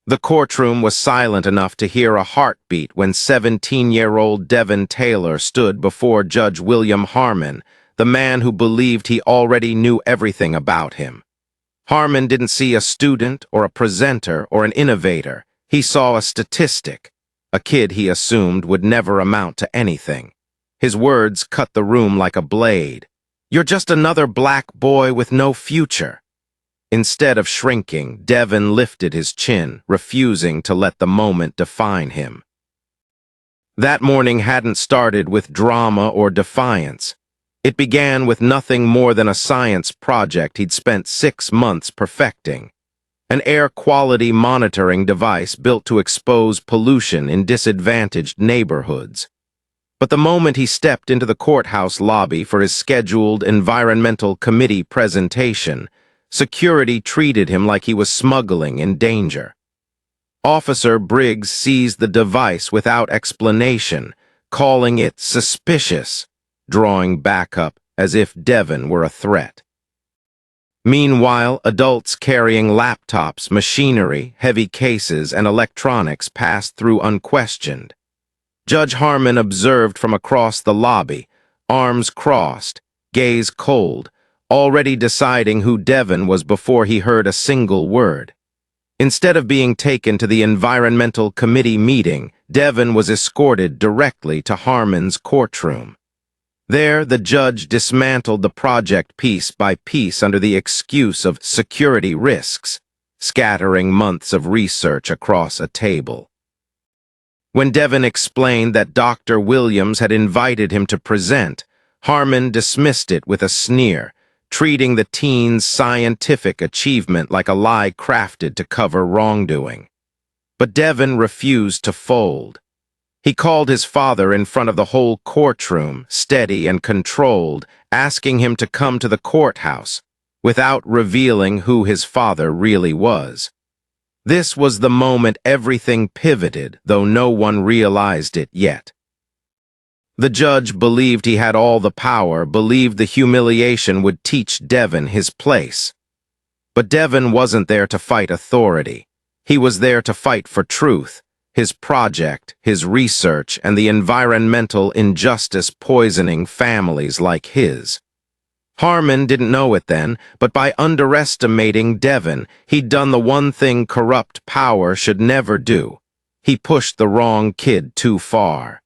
The courtroom was silent enough to hear a heartbeat when 17-year-old Devin Taylor stood before Judge William Harmon, the man who believed he already knew everything about him. Harmon didn't see a student or a presenter or an innovator. He saw a statistic, a kid he assumed would never amount to anything. His words cut the room like a blade. "You're just another black boy with no future." Instead of shrinking, Devin lifted his chin, refusing to let the moment define him. That morning hadn't started with drama or defiance. It began with nothing more than a science project he'd spent 6 months perfecting. An air quality monitoring device built to expose pollution in disadvantaged neighborhoods. But the moment he stepped into the courthouse lobby for his scheduled environmental committee presentation, security treated him like he was smuggling in danger. Officer Briggs seized the device without explanation, calling it suspicious, drawing backup as if Devin were a threat. Meanwhile, adults carrying laptops, machinery, heavy cases, and electronics passed through unquestioned. Judge Harmon observed from across the lobby, arms crossed, gaze cold, already deciding who Devin was before he heard a single word. Instead of being taken to the environmental committee meeting, Devin was escorted directly to Harmon's courtroom. There, the judge dismantled the project piece by piece under the excuse of security risks, scattering months of research across a table. When Devin explained that Dr. Williams had invited him to present, Harmon dismissed it with a sneer, treating the teen's scientific achievement like a lie crafted to cover wrongdoing. But Devin refused to fold. He called his father in front of the whole courtroom, steady and controlled, asking him to come to the courthouse, without revealing who his father really was. This was the moment everything pivoted, though no one realized it yet. The judge believed he had all the power, believed the humiliation would teach Devin his place. But Devin wasn't there to fight authority. He was there to fight for truth, his project, his research, and the environmental injustice poisoning families like his. Harmon didn't know it then, but by underestimating Devin, he'd done the one thing corrupt power should never do. He pushed the wrong kid too far.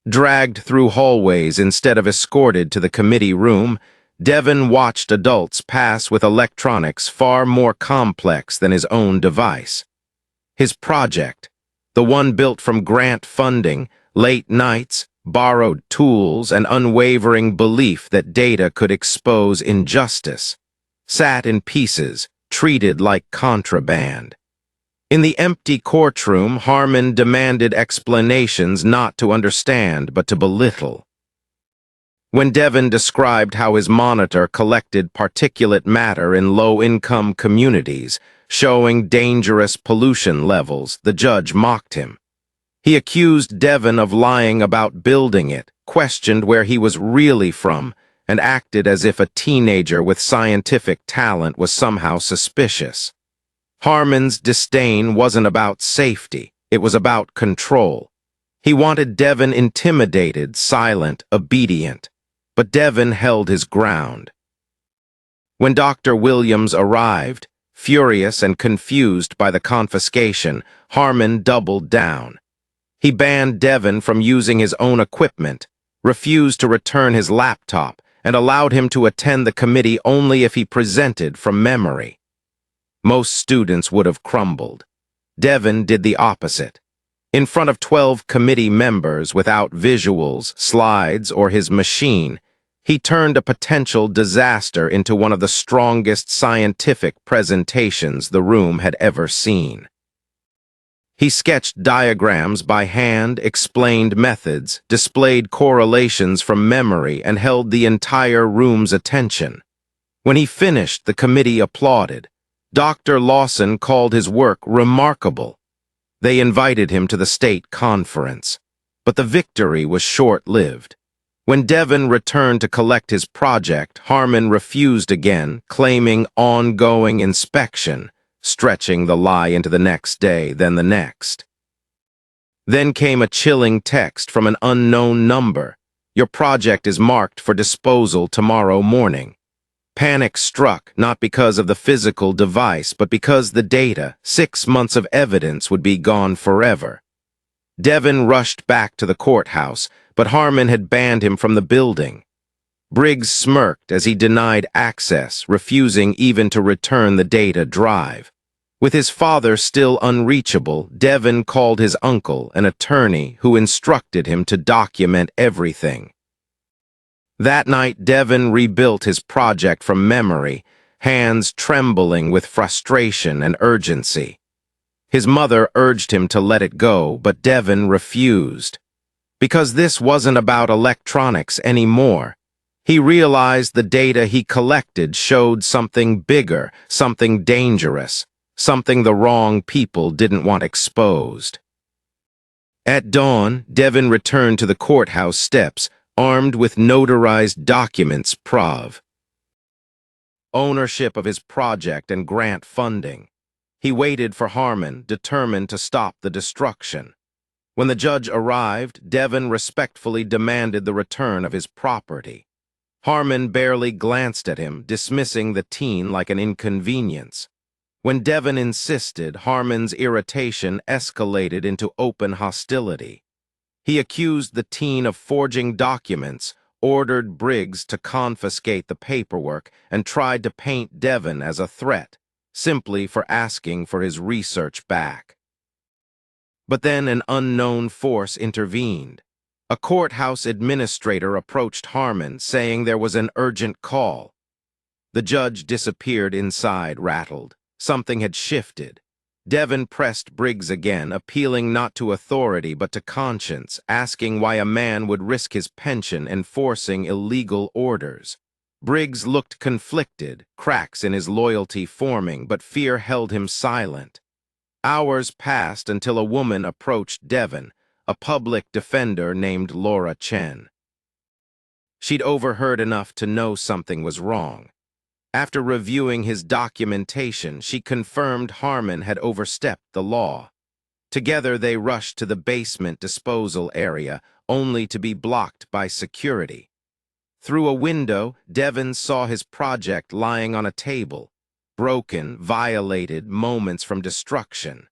Dragged through hallways instead of escorted to the committee room, Devin watched adults pass with electronics far more complex than his own device. His project, the one built from grant funding, late nights, borrowed tools, and unwavering belief that data could expose injustice, sat in pieces, treated like contraband. In the empty courtroom, Harmon demanded explanations not to understand but to belittle. When Devin described how his monitor collected particulate matter in low-income communities, showing dangerous pollution levels, the judge mocked him. He accused Devin of lying about building it, questioned where he was really from, and acted as if a teenager with scientific talent was somehow suspicious. Harmon's disdain wasn't about safety, it was about control. He wanted Devin intimidated, silent, obedient, but Devin held his ground. When Dr. Williams arrived, furious and confused by the confiscation, Harmon doubled down. He banned Devin from using his own equipment, refused to return his laptop, and allowed him to attend the committee only if he presented from memory. Most students would have crumbled. Devin did the opposite. In front of 12 committee members without visuals, slides, or his machine, he turned a potential disaster into one of the strongest scientific presentations the room had ever seen. He sketched diagrams by hand, explained methods, displayed correlations from memory, and held the entire room's attention. When he finished, the committee applauded. Dr. Lawson called his work remarkable. They invited him to the state conference. But the victory was short-lived. When Devin returned to collect his project, Harmon refused again, claiming ongoing inspection, stretching the lie into the next day, then the next. Then came a chilling text from an unknown number. Your project is marked for disposal tomorrow morning. Panic struck, not because of the physical device, but because the data, 6 months of evidence, would be gone forever. Devon rushed back to the courthouse, but Harmon had banned him from the building. Briggs smirked as he denied access, refusing even to return the data drive. With his father still unreachable, Devon called his uncle, an attorney, who instructed him to document everything. That night, Devon rebuilt his project from memory, hands trembling with frustration and urgency. His mother urged him to let it go, but Devon refused. Because this wasn't about electronics anymore. He realized the data he collected showed something bigger, something dangerous, something the wrong people didn't want exposed. At dawn, Devon returned to the courthouse steps, armed with notarized documents, prov. Ownership of his project and grant funding. He waited for Harmon, determined to stop the destruction. When the judge arrived, Devon respectfully demanded the return of his property. Harmon barely glanced at him, dismissing the teen like an inconvenience. When Devon insisted, Harmon's irritation escalated into open hostility. He accused the teen of forging documents, ordered Briggs to confiscate the paperwork, and tried to paint Devon as a threat, simply for asking for his research back. But then an unknown force intervened. A courthouse administrator approached Harmon, saying there was an urgent call. The judge disappeared inside, rattled. Something had shifted. Devon pressed Briggs again, appealing not to authority but to conscience, asking why a man would risk his pension enforcing illegal orders. Briggs looked conflicted, cracks in his loyalty forming, but fear held him silent. Hours passed until a woman approached Devon, a public defender named Laura Chen. She'd overheard enough to know something was wrong. After reviewing his documentation, she confirmed Harmon had overstepped the law. Together they rushed to the basement disposal area, only to be blocked by security. Through a window, Devon saw his project lying on a table, broken, violated, moments from destruction.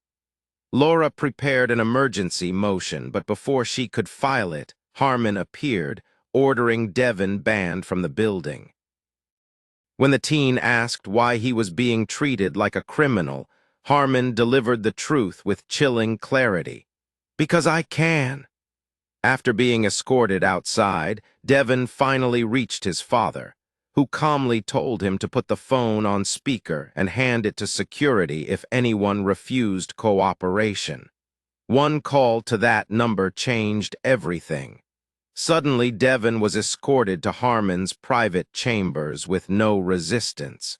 Laura prepared an emergency motion, but before she could file it, Harmon appeared, ordering Devon banned from the building. When the teen asked why he was being treated like a criminal, Harmon delivered the truth with chilling clarity. Because I can. After being escorted outside, Devon finally reached his father, who calmly told him to put the phone on speaker and hand it to security if anyone refused cooperation. One call to that number changed everything. Suddenly, Devon was escorted to Harmon's private chambers with no resistance.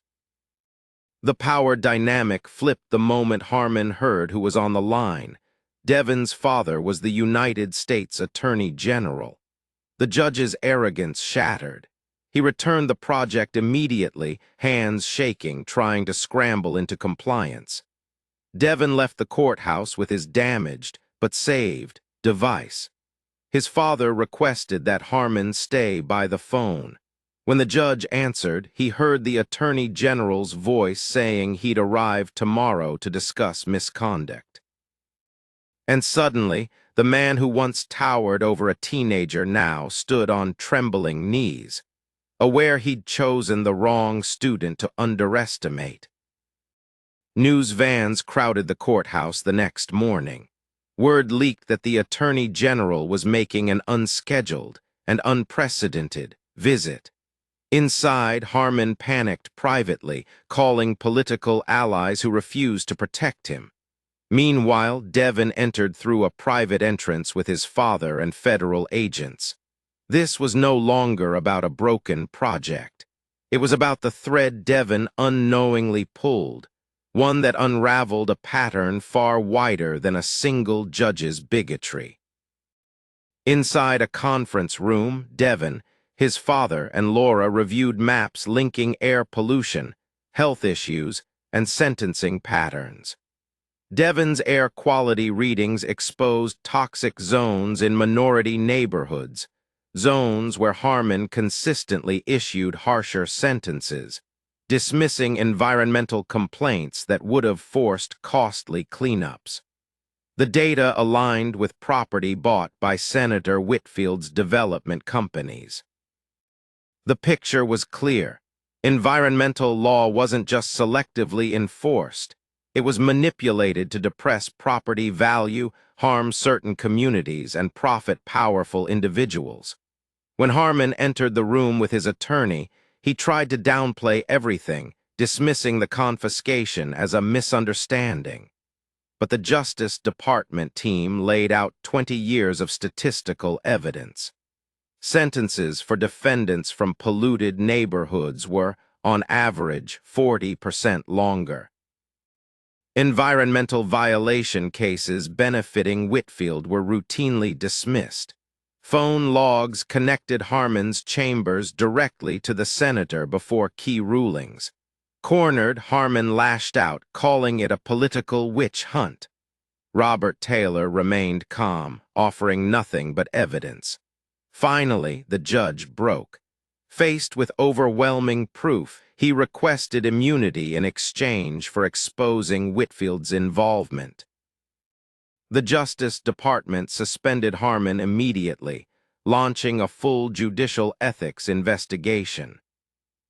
The power dynamic flipped the moment Harmon heard who was on the line. Devon's father was the United States Attorney General. The judge's arrogance shattered. He returned the project immediately, hands shaking, trying to scramble into compliance. Devon left the courthouse with his damaged, but saved, device. His father requested that Harmon stay by the phone. When the judge answered, he heard the Attorney General's voice saying he'd arrive tomorrow to discuss misconduct. And suddenly, the man who once towered over a teenager now stood on trembling knees, aware he'd chosen the wrong student to underestimate. News vans crowded the courthouse the next morning. Word leaked that the Attorney General was making an unscheduled and unprecedented visit. Inside, Harmon panicked privately, calling political allies who refused to protect him. Meanwhile, Devon entered through a private entrance with his father and federal agents. This was no longer about a broken project. It was about the thread Devon unknowingly pulled, one that unraveled a pattern far wider than a single judge's bigotry. Inside a conference room, Devon, his father, and Laura reviewed maps linking air pollution, health issues, and sentencing patterns. Devon's air quality readings exposed toxic zones in minority neighborhoods, zones where Harmon consistently issued harsher sentences, dismissing environmental complaints that would have forced costly cleanups. The data aligned with property bought by Senator Whitfield's development companies. The picture was clear. Environmental law wasn't just selectively enforced. It was manipulated to depress property value, harm certain communities, and profit powerful individuals. When Harmon entered the room with his attorney, he tried to downplay everything, dismissing the confiscation as a misunderstanding. But the Justice Department team laid out 20 years of statistical evidence. Sentences for defendants from polluted neighborhoods were, on average, 40% longer. Environmental violation cases benefiting Whitfield were routinely dismissed. Phone logs connected Harmon's chambers directly to the senator before key rulings. Cornered, Harmon lashed out, calling it a political witch hunt. Robert Taylor remained calm, offering nothing but evidence. Finally, the judge broke. Faced with overwhelming proof, he requested immunity in exchange for exposing Whitfield's involvement. The Justice Department suspended Harmon immediately, launching a full judicial ethics investigation.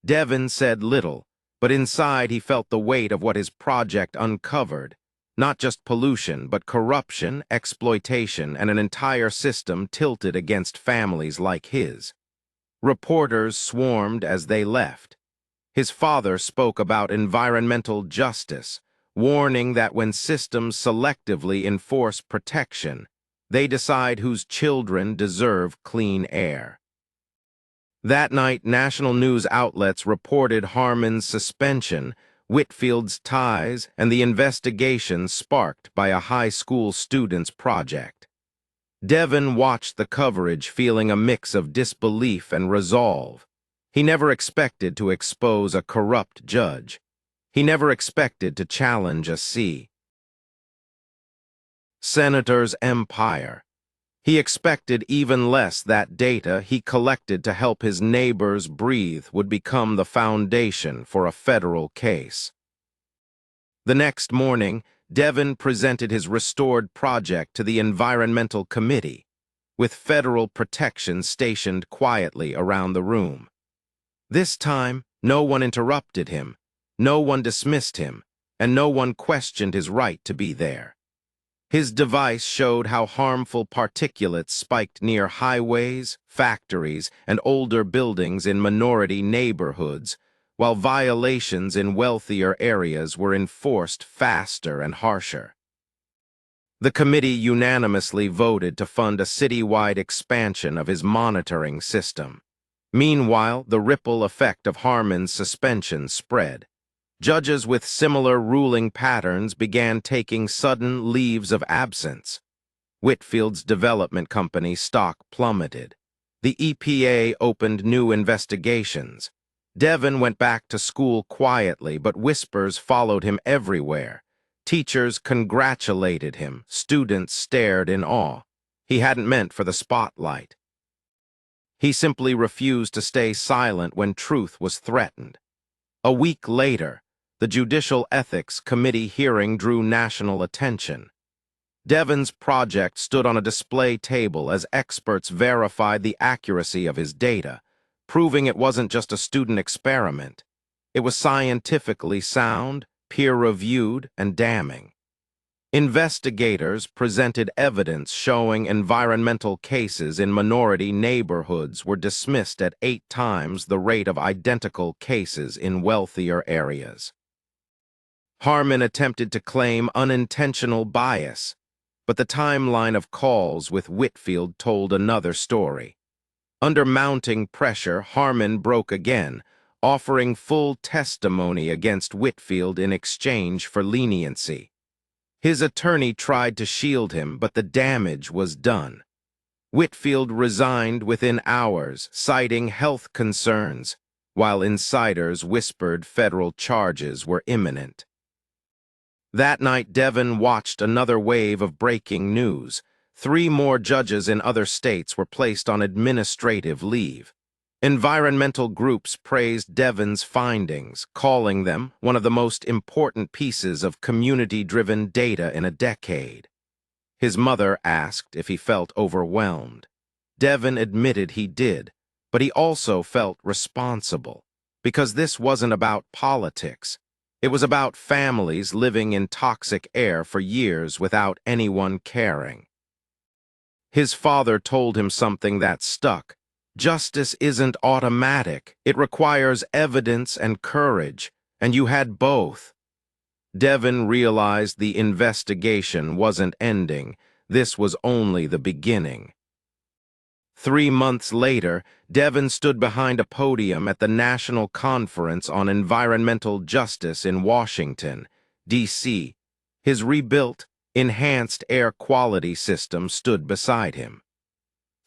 Devon said little, but inside he felt the weight of what his project uncovered. Not just pollution, but corruption, exploitation, and an entire system tilted against families like his. Reporters swarmed as they left. His father spoke about environmental justice, warning that when systems selectively enforce protection, they decide whose children deserve clean air. That night, national news outlets reported Harmon's suspension, Whitfield's ties, and the investigation sparked by a high school student's project. Devon watched the coverage feeling a mix of disbelief and resolve. He never expected to expose a corrupt judge. He never expected to challenge a senator's empire. He expected even less that data he collected to help his neighbors breathe would become the foundation for a federal case. The next morning, Devon presented his restored project to the Environmental Committee, with federal protection stationed quietly around the room. This time, no one interrupted him, no one dismissed him, and no one questioned his right to be there. His device showed how harmful particulates spiked near highways, factories, and older buildings in minority neighborhoods, while violations in wealthier areas were enforced faster and harsher. The committee unanimously voted to fund a citywide expansion of his monitoring system. Meanwhile, the ripple effect of Harmon's suspension spread. Judges with similar ruling patterns began taking sudden leaves of absence. Whitfield's development company stock plummeted. The EPA opened new investigations. Devon went back to school quietly, but whispers followed him everywhere. Teachers congratulated him. Students stared in awe. He hadn't meant for the spotlight. He simply refused to stay silent when truth was threatened. A week later, the Judicial Ethics Committee hearing drew national attention. Devon's project stood on a display table as experts verified the accuracy of his data, proving it wasn't just a student experiment. It was scientifically sound, peer-reviewed, and damning. Investigators presented evidence showing environmental cases in minority neighborhoods were dismissed at 8 times the rate of identical cases in wealthier areas. Harmon attempted to claim unintentional bias, but the timeline of calls with Whitfield told another story. Under mounting pressure, Harmon broke again, offering full testimony against Whitfield in exchange for leniency. His attorney tried to shield him, but the damage was done. Whitfield resigned within hours, citing health concerns, while insiders whispered federal charges were imminent. That night, Devon watched another wave of breaking news. 3 more judges in other states were placed on administrative leave. Environmental groups praised Devon's findings, calling them one of the most important pieces of community-driven data in a decade. His mother asked if he felt overwhelmed. Devon admitted he did, but he also felt responsible, because this wasn't about politics. It was about families living in toxic air for years without anyone caring. His father told him something that stuck. Justice isn't automatic. It requires evidence and courage, and you had both. Devon realized the investigation wasn't ending. This was only the beginning. 3 months later, Devon stood behind a podium at the National Conference on Environmental Justice in Washington, D.C. His rebuilt, enhanced air quality system stood beside him.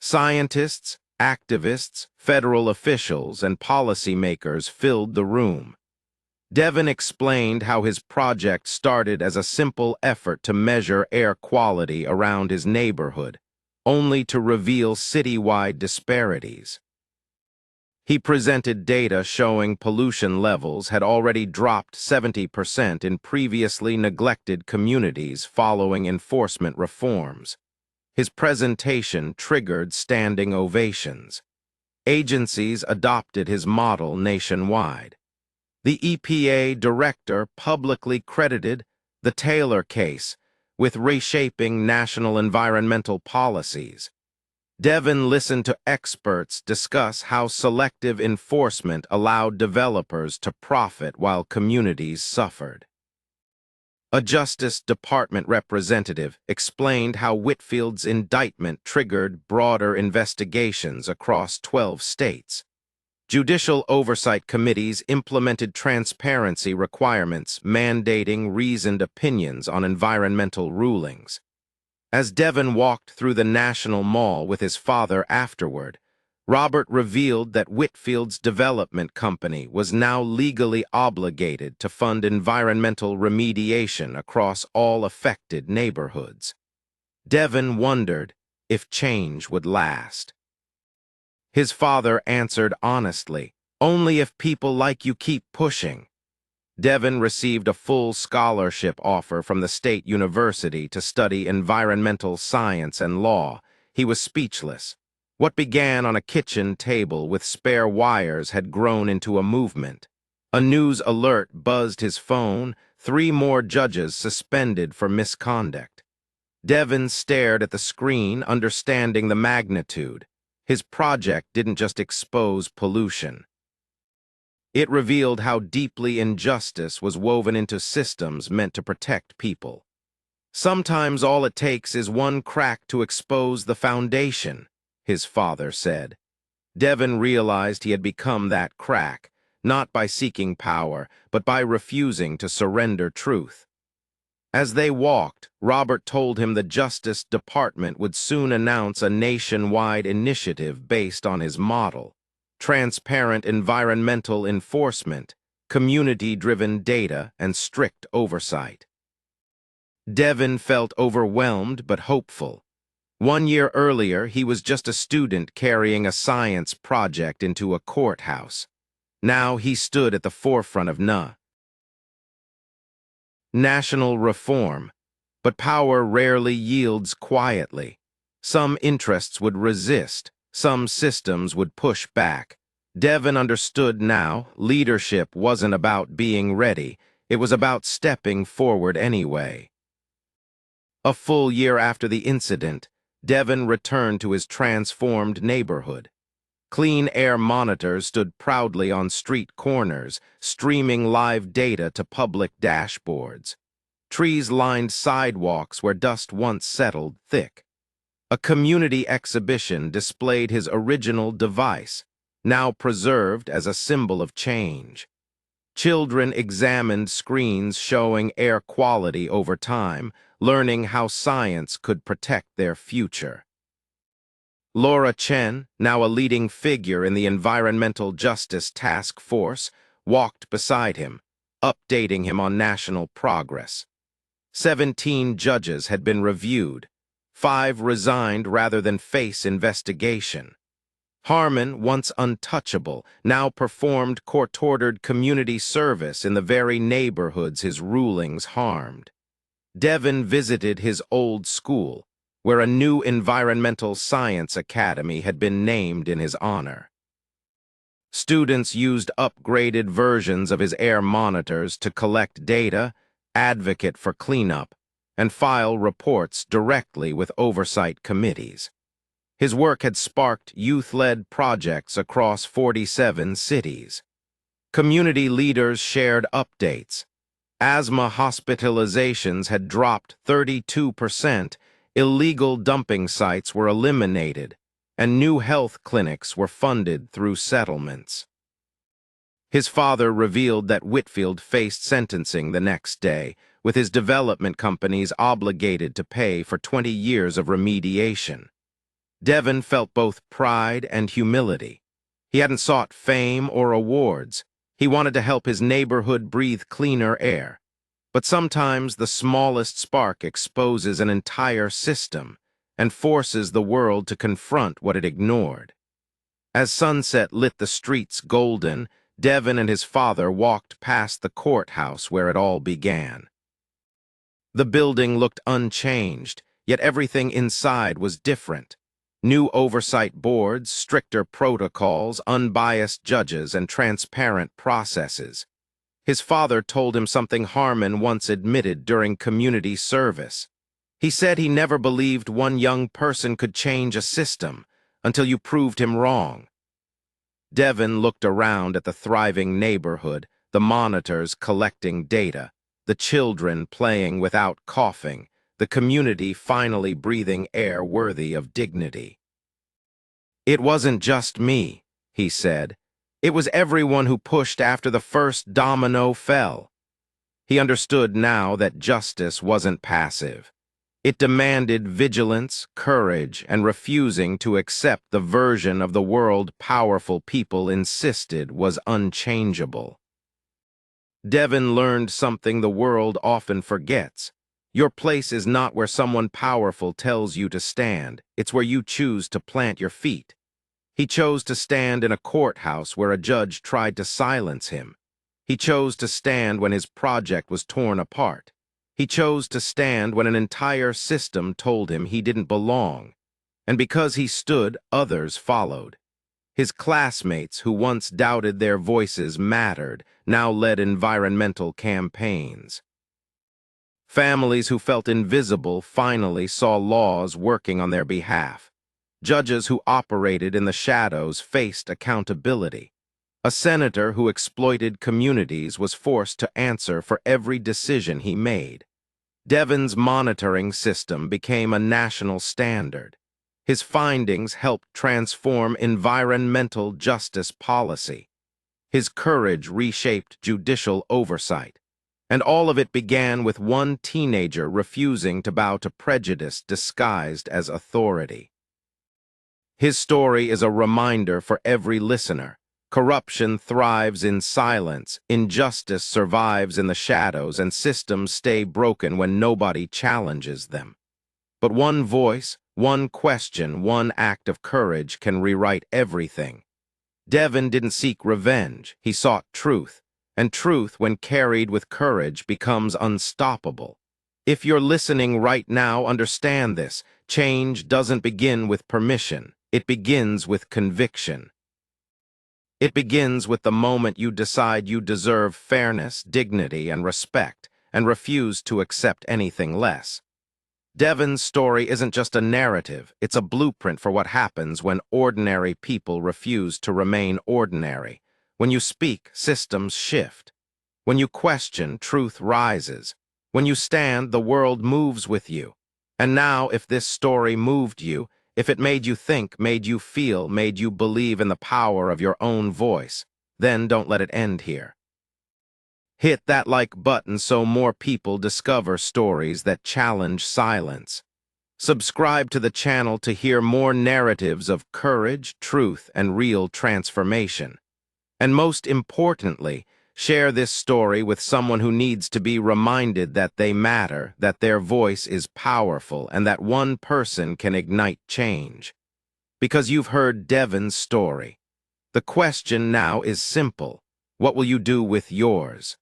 Scientists, activists, federal officials, and policymakers filled the room. Devon explained how his project started as a simple effort to measure air quality around his neighborhood, only to reveal citywide disparities. He presented data showing pollution levels had already dropped 70% in previously neglected communities following enforcement reforms. His presentation triggered standing ovations. Agencies adopted his model nationwide. The EPA director publicly credited the Taylor case with reshaping national environmental policies. Devon listened to experts discuss how selective enforcement allowed developers to profit while communities suffered. A Justice Department representative explained how Whitfield's indictment triggered broader investigations across 12 states. Judicial oversight committees implemented transparency requirements mandating reasoned opinions on environmental rulings. As Devon walked through the National Mall with his father afterward, Robert revealed that Whitfield's development company was now legally obligated to fund environmental remediation across all affected neighborhoods. Devon wondered if change would last. His father answered honestly, "Only if people like you keep pushing." Devon received a full scholarship offer from the state university to study environmental science and law. He was speechless. What began on a kitchen table with spare wires had grown into a movement. A news alert buzzed his phone, 3 more judges suspended for misconduct. Devon stared at the screen, understanding the magnitude. His project didn't just expose pollution. It revealed how deeply injustice was woven into systems meant to protect people. Sometimes all it takes is one crack to expose the foundation, his father said. Devon realized he had become that crack, not by seeking power, but by refusing to surrender truth. As they walked, Robert told him the Justice Department would soon announce a nationwide initiative based on his model: transparent environmental enforcement, community-driven data, and strict oversight. Devon felt overwhelmed but hopeful. 1 year earlier, he was just a student carrying a science project into a courthouse. Now he stood at the forefront of national reform, but power rarely yields quietly. Some interests would resist, some systems would push back. Devon understood now leadership wasn't about being ready, it was about stepping forward anyway. A full year after the incident, Devon returned to his transformed neighborhood. Clean air monitors stood proudly on street corners, streaming live data to public dashboards. Trees lined sidewalks where dust once settled thick. A community exhibition displayed his original device, now preserved as a symbol of change. Children examined screens showing air quality over time, learning how science could protect their future. Laura Chen, now a leading figure in the Environmental Justice Task Force, walked beside him, updating him on national progress. 17 judges had been reviewed. 5 resigned rather than face investigation. Harmon, once untouchable, now performed court-ordered community service in the very neighborhoods his rulings harmed. Devon visited his old school, where a new environmental science academy had been named in his honor. Students used upgraded versions of his air monitors to collect data, advocate for cleanup, and file reports directly with oversight committees. His work had sparked youth-led projects across 47 cities. Community leaders shared updates. Asthma hospitalizations had dropped 32%, illegal dumping sites were eliminated, and new health clinics were funded through settlements. His father revealed that Whitfield faced sentencing the next day, with his development companies obligated to pay for 20 years of remediation. Devon felt both pride and humility. He hadn't sought fame or awards. He wanted to help his neighborhood breathe cleaner air. But sometimes the smallest spark exposes an entire system and forces the world to confront what it ignored. As sunset lit the streets golden, Devon and his father walked past the courthouse where it all began. The building looked unchanged, yet everything inside was different. New oversight boards, stricter protocols, unbiased judges, and transparent processes. His father told him something Harmon once admitted during community service. He said he never believed one young person could change a system until you proved him wrong. Devon looked around at the thriving neighborhood, the monitors collecting data, the children playing without coughing, the community finally breathing air worthy of dignity. "It wasn't just me," he said. "It was everyone who pushed after the first domino fell." He understood now that justice wasn't passive. It demanded vigilance, courage, and refusing to accept the version of the world powerful people insisted was unchangeable. Devon learned something the world often forgets. Your place is not where someone powerful tells you to stand, it's where you choose to plant your feet. He chose to stand in a courthouse where a judge tried to silence him. He chose to stand when his project was torn apart. He chose to stand when an entire system told him he didn't belong. And because he stood, others followed. His classmates, who once doubted their voices mattered, now led environmental campaigns. Families who felt invisible finally saw laws working on their behalf. Judges who operated in the shadows faced accountability. A senator who exploited communities was forced to answer for every decision he made. Devon's monitoring system became a national standard. His findings helped transform environmental justice policy. His courage reshaped judicial oversight. And all of it began with one teenager refusing to bow to prejudice disguised as authority. His story is a reminder for every listener. Corruption thrives in silence, injustice survives in the shadows, and systems stay broken when nobody challenges them. But one voice, one question, one act of courage can rewrite everything. Devon didn't seek revenge, he sought truth. And truth, when carried with courage, becomes unstoppable. If you're listening right now, understand this. Change doesn't begin with permission. It begins with conviction. It begins with the moment you decide you deserve fairness, dignity, and respect, and refuse to accept anything less. Devon's story isn't just a narrative, it's a blueprint for what happens when ordinary people refuse to remain ordinary. When you speak, systems shift. When you question, truth rises. When you stand, the world moves with you. And now, if this story moved you, if it made you think, made you feel, made you believe in the power of your own voice, then don't let it end here. Hit that like button so more people discover stories that challenge silence. Subscribe to the channel to hear more narratives of courage, truth, and real transformation. And most importantly, Share this story with someone who needs to be reminded that they matter, that their voice is powerful, and that one person can ignite change. Because you've heard Devon's story. The question now is simple. What will you do with yours?